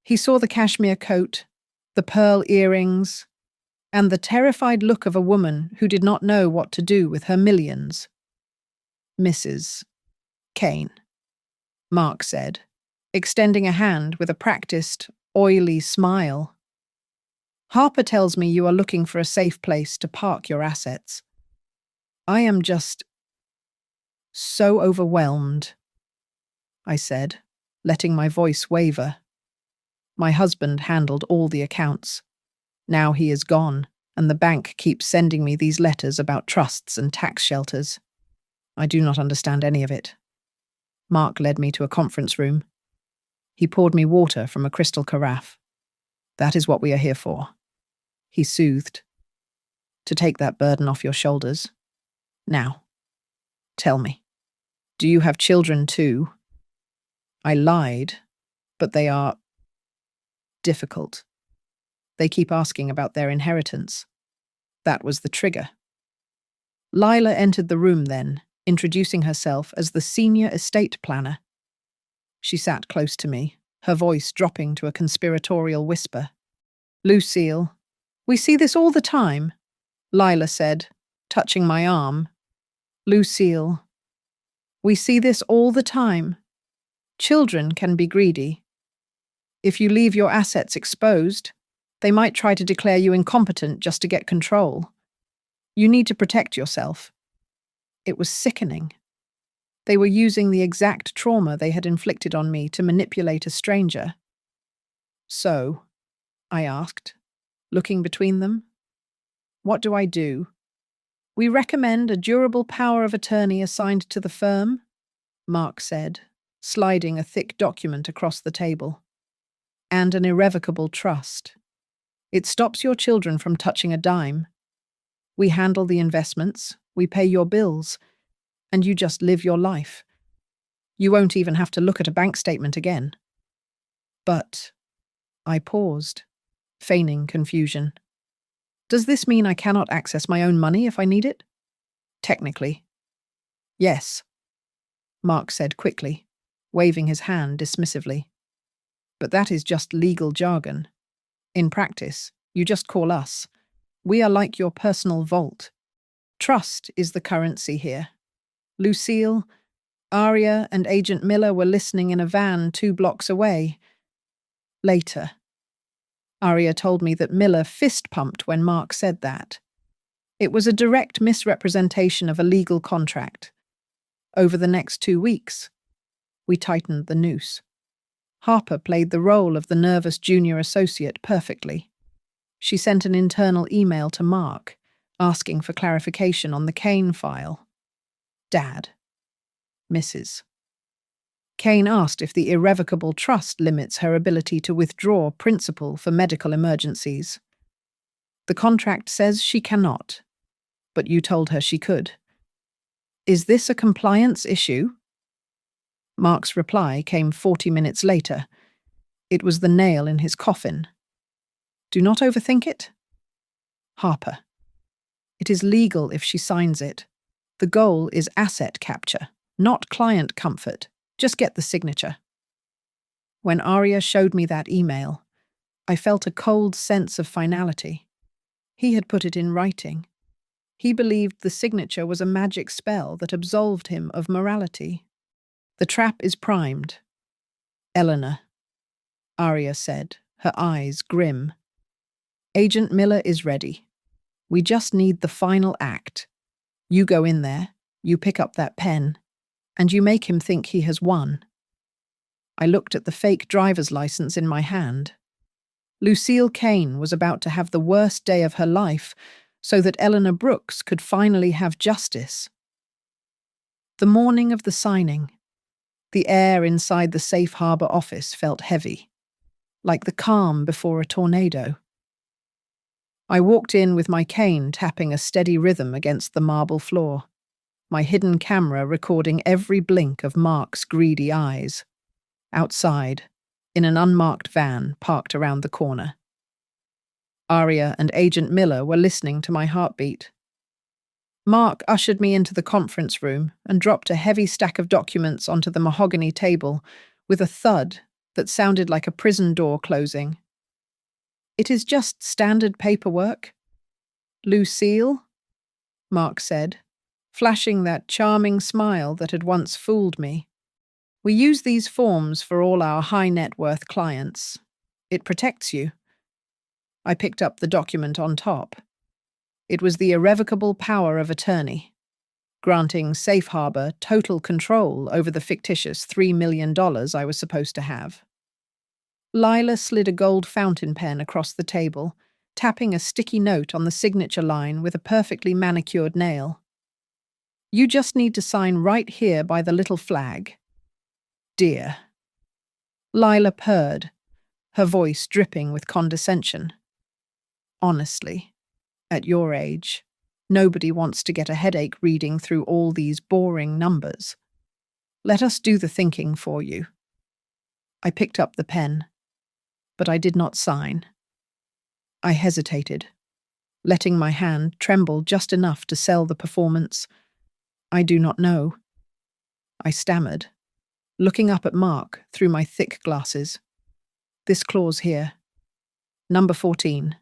He saw the cashmere coat, the pearl earrings, and the terrified look of a woman who did not know what to do with her millions. "Mrs. Kane," Mark said, extending a hand with a practiced, oily smile. "Harper tells me you are looking for a safe place to park your assets. I am just so overwhelmed," I said, letting my voice waver. My husband handled all the accounts. Now he is gone, and the bank keeps sending me these letters about trusts and tax shelters. I do not understand any of it. Mark led me to a conference room. He poured me water from a crystal carafe. "That is what we are here for," he soothed. "To take that burden off your shoulders. Now, tell me, do you have children too?" I lied, but they are difficult. They keep asking about their inheritance. That was the trigger. Lila entered the room then, introducing herself as the senior estate planner. She sat close to me, her voice dropping to a conspiratorial whisper. "Lucille, we see this all the time," Lila said, touching my arm. "Lucille, we see this all the time. Children can be greedy. If you leave your assets exposed, they might try to declare you incompetent just to get control. You need to protect yourself." It was sickening. They were using the exact trauma they had inflicted on me to manipulate a stranger. "So," I asked, looking between them, "what do I do?" "We recommend a durable power of attorney assigned to the firm," Mark said, sliding a thick document across the table. "And an irrevocable trust. It stops your children from touching a dime. We handle the investments, we pay your bills, and you just live your life. You won't even have to look at a bank statement again." "But," I paused, feigning confusion. "Does this mean I cannot access my own money if I need it?" "Technically, yes," Mark said quickly, waving his hand dismissively. "But that is just legal jargon. In practice, you just call us. We are like your personal vault. Trust is the currency here." Lucille, Aria, and Agent Miller were listening in a van 2 blocks away. Later, Aria told me that Miller fist-pumped when Mark said that. It was a direct misrepresentation of a legal contract. Over the next 2 weeks, we tightened the noose. Harper played the role of the nervous junior associate perfectly. She sent an internal email to Mark, asking for clarification on the Kane file. Dad. Mrs. Kane asked if the irrevocable trust limits her ability to withdraw principal for medical emergencies. The contract says she cannot, but you told her she could. Is this a compliance issue? Mark's reply came 40 minutes later. It was the nail in his coffin. Do not overthink it. Harper. It is legal if she signs it. The goal is asset capture, not client comfort. Just get the signature. When Arya showed me that email, I felt a cold sense of finality. He had put it in writing. He believed the signature was a magic spell that absolved him of morality. The trap is primed. Eleanor, Arya said, her eyes grim. Agent Miller is ready. We just need the final act. You go in there, you pick up that pen, and you make him think he has won. I looked at the fake driver's license in my hand. Lucille Kane was about to have the worst day of her life so that Eleanor Brooks could finally have justice. The morning of the signing, the air inside the Safe Harbor office felt heavy, like the calm before a tornado. I walked in with my cane tapping a steady rhythm against the marble floor, my hidden camera recording every blink of Mark's greedy eyes. Outside, in an unmarked van parked around the corner. Arya and Agent Miller were listening to my heartbeat. Mark ushered me into the conference room and dropped a heavy stack of documents onto the mahogany table with a thud that sounded like a prison door closing. It is just standard paperwork. Lucille, Mark said, flashing that charming smile that had once fooled me. We use these forms for all our high-net-worth clients. It protects you. I picked up the document on top. It was the irrevocable power of attorney, granting Safe Harbor total control over the fictitious $3 million I was supposed to have. Lila slid a gold fountain pen across the table, tapping a sticky note on the signature line with a perfectly manicured nail. You just need to sign right here by the little flag. Dear. Lila purred, her voice dripping with condescension. Honestly, at your age, nobody wants to get a headache reading through all these boring numbers. Let us do the thinking for you. I picked up the pen, but I did not sign. I hesitated, letting my hand tremble just enough to sell the performance. I do not know. I stammered, looking up at Mark through my thick glasses. This clause here. Number 14.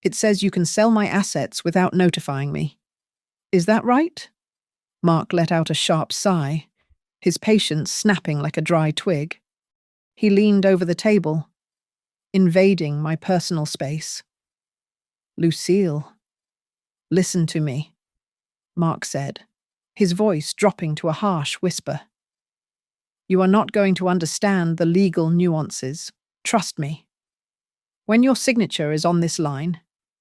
It says you can sell my assets without notifying me. Is that right? Mark let out a sharp sigh, his patience snapping like a dry twig. He leaned over the table, invading my personal space. Lucille, listen to me, Mark said, his voice dropping to a harsh whisper. You are not going to understand the legal nuances. Trust me. When your signature is on this line,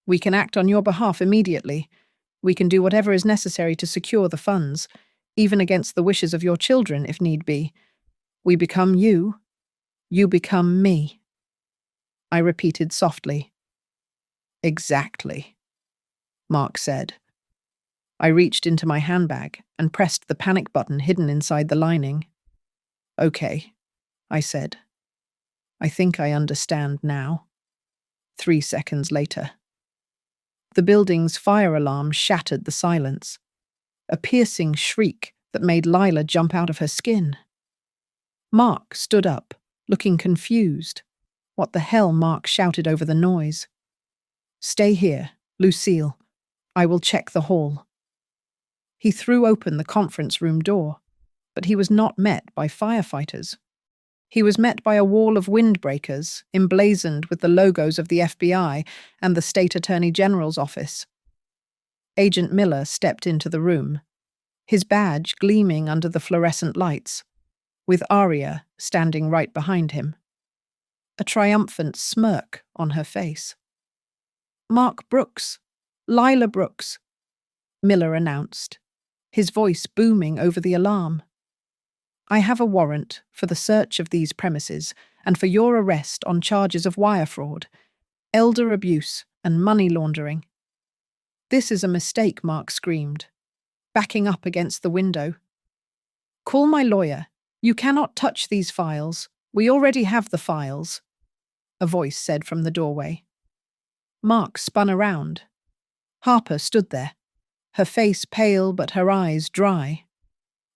we can act on your behalf immediately. We can do whatever is necessary to secure the funds, even against the wishes of your children if need be. We become you. You become me. I repeated softly. Exactly, Mark said. I reached into my handbag and pressed the panic button hidden inside the lining. Okay, I said. I think I understand now. 3 seconds later. The building's fire alarm shattered the silence, a piercing shriek that made Lila jump out of her skin. Mark stood up, looking confused. What the hell? Mark shouted over the noise. Stay here, Lucille. I will check the hall. He threw open the conference room door, but he was not met by firefighters. He was met by a wall of windbreakers, emblazoned with the logos of the FBI and the State Attorney General's office. Agent Miller stepped into the room, his badge gleaming under the fluorescent lights, with Aria standing right behind him, a triumphant smirk on her face. "Mark Brooks, Lila Brooks," Miller announced, his voice booming over the alarm. "I have a warrant for the search of these premises and for your arrest on charges of wire fraud, elder abuse, and money laundering." "This is a mistake," Mark screamed, backing up against the window. "Call my lawyer. You cannot touch these files. We already have the files," a voice said from the doorway. Mark spun around. Harper stood there, her face pale but her eyes dry.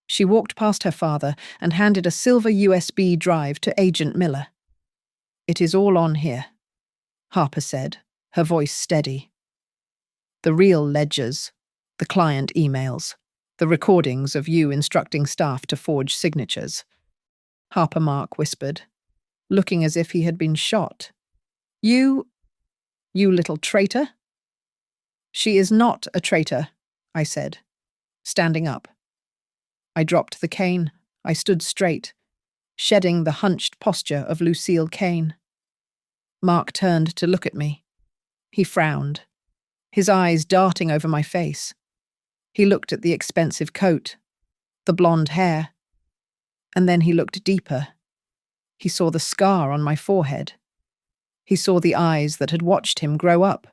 She walked past her father and handed a silver USB drive to Agent Miller. "It is all on here," Harper said, her voice steady. "The real ledgers, the client emails, the recordings of you instructing staff to forge signatures," Harper Mark whispered, looking as if he had been shot. You little traitor?" "She is not a traitor," I said, standing up. I dropped the cane. I stood straight, shedding the hunched posture of Lucille Kane. Mark turned to look at me. He frowned, his eyes darting over my face. He looked at the expensive coat, the blonde hair, and then he looked deeper. He saw the scar on my forehead. He saw the eyes that had watched him grow up.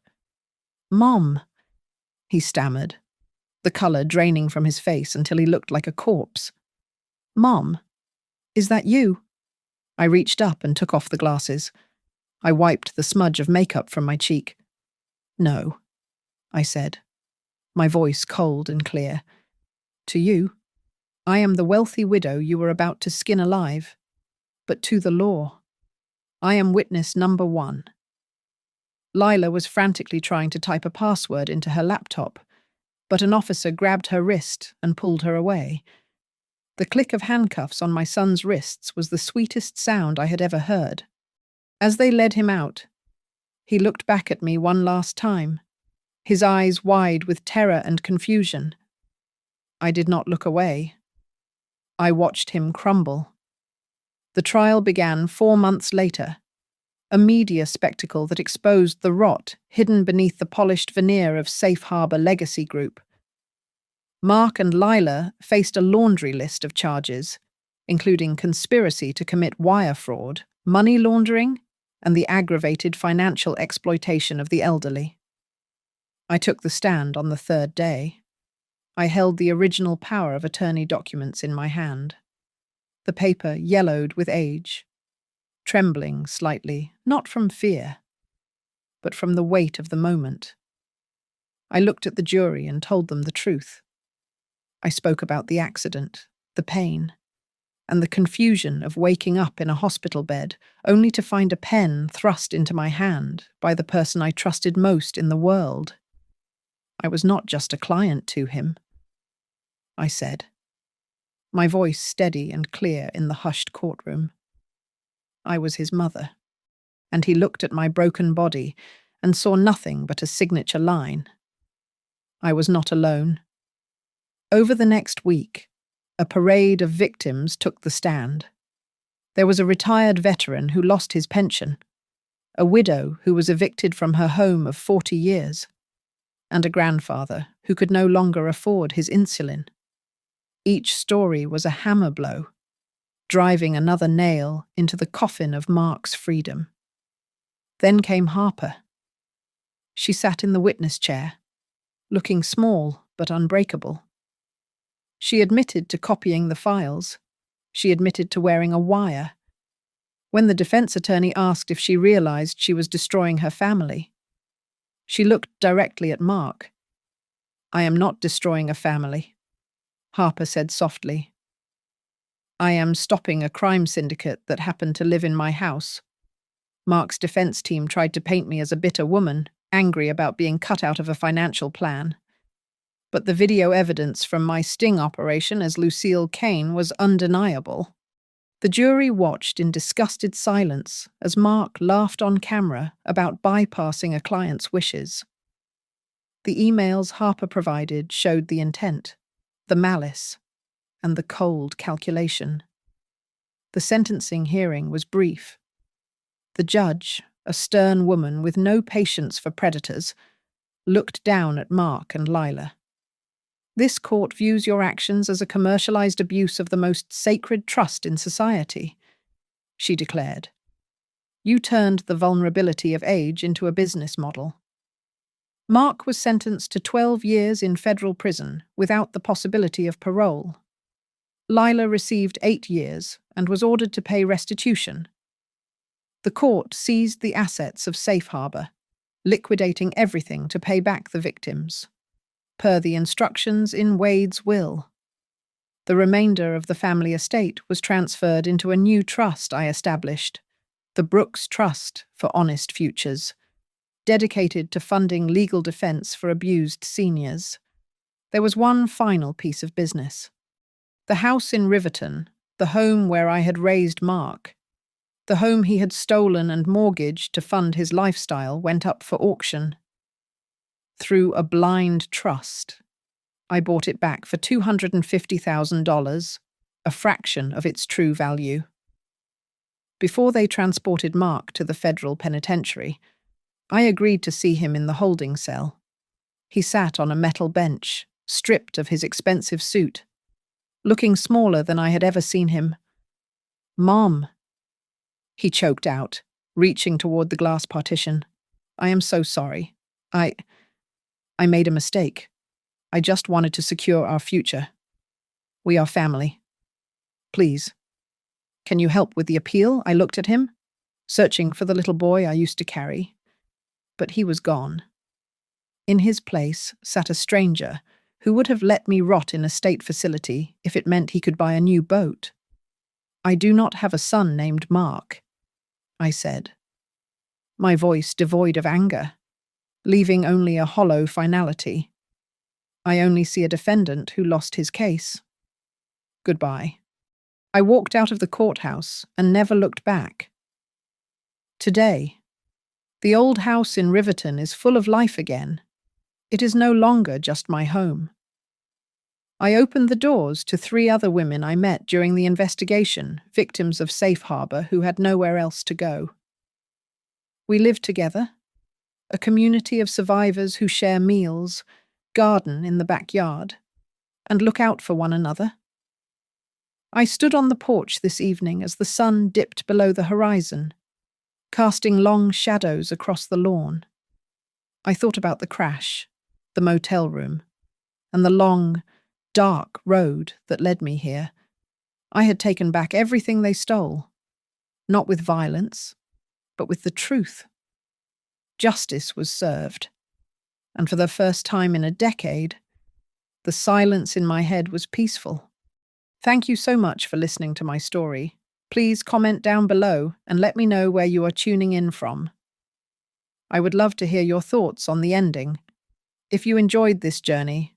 "Mom," he stammered, the colour draining from his face until he looked like a corpse. "Mom, is that you?" I reached up and took off the glasses. I wiped the smudge of makeup from my cheek. "No," I said, my voice cold and clear. "To you, I am the wealthy widow you were about to skin alive. But to the law, I am witness number 1. Lila was frantically trying to type a password into her laptop, but an officer grabbed her wrist and pulled her away. The click of handcuffs on my son's wrists was the sweetest sound I had ever heard. As they led him out, he looked back at me one last time, his eyes wide with terror and confusion. I did not look away. I watched him crumble. The trial began 4 months later, a media spectacle that exposed the rot hidden beneath the polished veneer of Safe Harbor Legacy Group. Mark and Lila faced a laundry list of charges, including conspiracy to commit wire fraud, money laundering, and the aggravated financial exploitation of the elderly. I took the stand on the 3rd day. I held the original power of attorney documents in my hand. The paper yellowed with age, trembling slightly, not from fear, but from the weight of the moment. I looked at the jury and told them the truth. I spoke about the accident, the pain, and the confusion of waking up in a hospital bed only to find a pen thrust into my hand by the person I trusted most in the world. I was not just a client to him, I said, my voice steady and clear in the hushed courtroom. I was his mother, and he looked at my broken body and saw nothing but a signature line. I was not alone. Over the next week, a parade of victims took the stand. There was a retired veteran who lost his pension, a widow who was evicted from her home of 40 years, and a grandfather who could no longer afford his insulin. Each story was a hammer blow, driving another nail into the coffin of Mark's freedom. Then came Harper. She sat in the witness chair, looking small but unbreakable. She admitted to copying the files. She admitted to wearing a wire. When the defense attorney asked if she realized she was destroying her family, she looked directly at Mark. "I am not destroying a family," Harper said softly. "I am stopping a crime syndicate that happened to live in my house. Mark's defense team tried to paint me as a bitter woman, angry about being cut out of a financial plan. But the video evidence from my sting operation as Lucille Kane was undeniable." The jury watched in disgusted silence as Mark laughed on camera about bypassing a client's wishes. The emails Harper provided showed the intent, the malice, and the cold calculation. The sentencing hearing was brief. The judge, a stern woman with no patience for predators, looked down at Mark and Lila. "This court views your actions as a commercialized abuse of the most sacred trust in society," she declared. "You turned the vulnerability of age into a business model." Mark was sentenced to 12 years in federal prison without the possibility of parole. Lila received 8 years and was ordered to pay restitution. The court seized the assets of Safe Harbor, liquidating everything to pay back the victims, per the instructions in Wade's will. The remainder of the family estate was transferred into a new trust I established, the Brooks Trust for Honest Futures, dedicated to funding legal defense for abused seniors. There was one final piece of business. The house in Riverton, the home where I had raised Mark, the home he had stolen and mortgaged to fund his lifestyle, went up for auction. Through a blind trust, I bought it back for $250,000, a fraction of its true value. Before they transported Mark to the federal penitentiary, I agreed to see him in the holding cell. He sat on a metal bench, stripped of his expensive suit, looking smaller than I had ever seen him. "Mom," he choked out, reaching toward the glass partition. "I am so sorry. I made a mistake. I just wanted to secure our future. We are family. Please, can you help with the appeal?" I looked at him, searching for the little boy I used to carry. But he was gone. In his place sat a stranger who would have let me rot in a state facility if it meant he could buy a new boat. "I do not have a son named Mark," I said, my voice devoid of anger, leaving only a hollow finality. "I only see a defendant who lost his case. Goodbye." I walked out of the courthouse and never looked back. Today, the old house in Riverton is full of life again. It is no longer just my home. I opened the doors to 3 other women I met during the investigation, victims of Safe Harbor who had nowhere else to go. We live together, a community of survivors who share meals, garden in the backyard, and look out for one another. I stood on the porch this evening as the sun dipped below the horizon, casting long shadows across the lawn. I thought about the crash, the motel room, and the long, dark road that led me here. I had taken back everything they stole, not with violence, but with the truth. Justice was served, and for the first time in a decade, the silence in my head was peaceful. Thank you so much for listening to my story. Please comment down below and let me know where you are tuning in from. I would love to hear your thoughts on the ending. If you enjoyed this journey,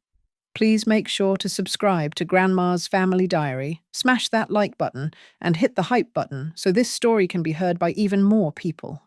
please make sure to subscribe to Grandma's Family Diary, smash that like button, and hit the hype button so this story can be heard by even more people.